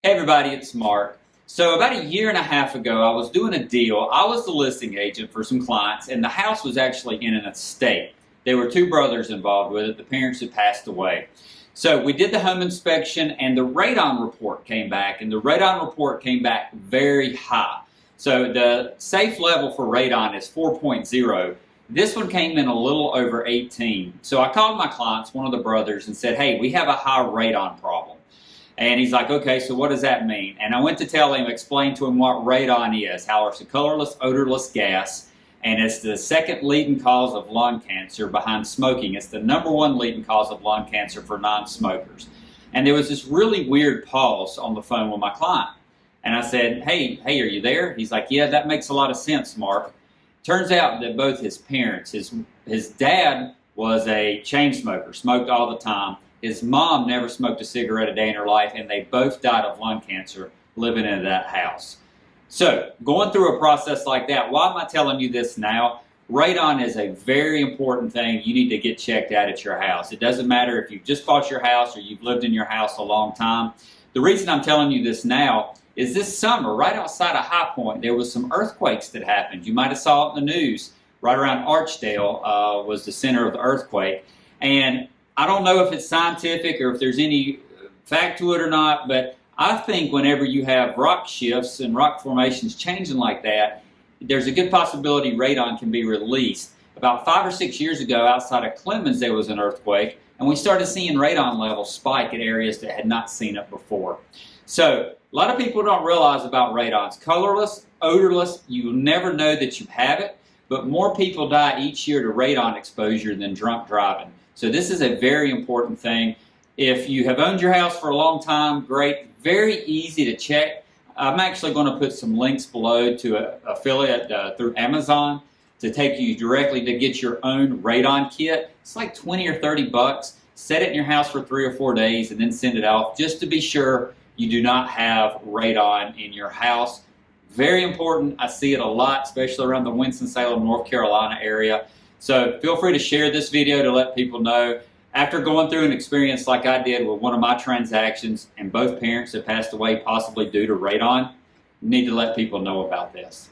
Hey everybody, it's Mark. So about a year and a half ago, I was doing a deal. I was the listing agent for some clients, and the house was actually in an estate. There were two brothers involved with it. The parents had passed away. So we did the home inspection, and the radon report came back, and the radon report came back very high. So the safe level for radon is 4.0. This one came in a little over 18. So I called my clients, one of the brothers, and said, hey, we have a high radon problem. And he's like, okay, so what does that mean? And I went to tell him, explain to him what radon is, how it's a colorless, odorless gas, and it's the second leading cause of lung cancer behind smoking. It's the #1 leading cause of lung cancer for non-smokers. And there was this really weird pause on the phone with my client. And I said, hey, are you there? He's like, yeah, that makes a lot of sense, Mark. Turns out that both his parents, his dad was a chain smoker, smoked all the time. His mom never smoked a cigarette a day in her life, and they both died of lung cancer living in that house. So, going through a process like that, why am I telling you this now? Radon is a very important thing you need to get checked out at your house. It doesn't matter if you've just bought your house or you've lived in your house a long time. The reason I'm telling you this now is this summer, right outside of High Point, there was some earthquakes that happened. You might have saw it in the news. Right around Archdale was the center of the earthquake. And I don't know if it's scientific or if there's any fact to it or not, but I think whenever you have rock shifts and rock formations changing like that, there's a good possibility radon can be released. About 5 or 6 years ago, outside of Clemens, there was an earthquake, and we started seeing radon levels spike in areas that had not seen it before. So a lot of people don't realize about radon. It's colorless, odorless. You'll never know that you have it, but more people die each year to radon exposure than drunk driving. So this is a very important thing. If you have owned your house for a long time, great. Very easy to check. I'm actually going to put some links below to an affiliate through Amazon to take you directly to get your own radon kit. It's like 20 or 30 bucks. Set it in your house for 3 or 4 days and then send it off just to be sure you do not have radon in your house. Very important. I see it a lot, especially around the Winston-Salem, North Carolina area. So feel free to share this video to let people know. After going through an experience like I did with one of my transactions and both parents have passed away possibly due to radon, you need to let people know about this.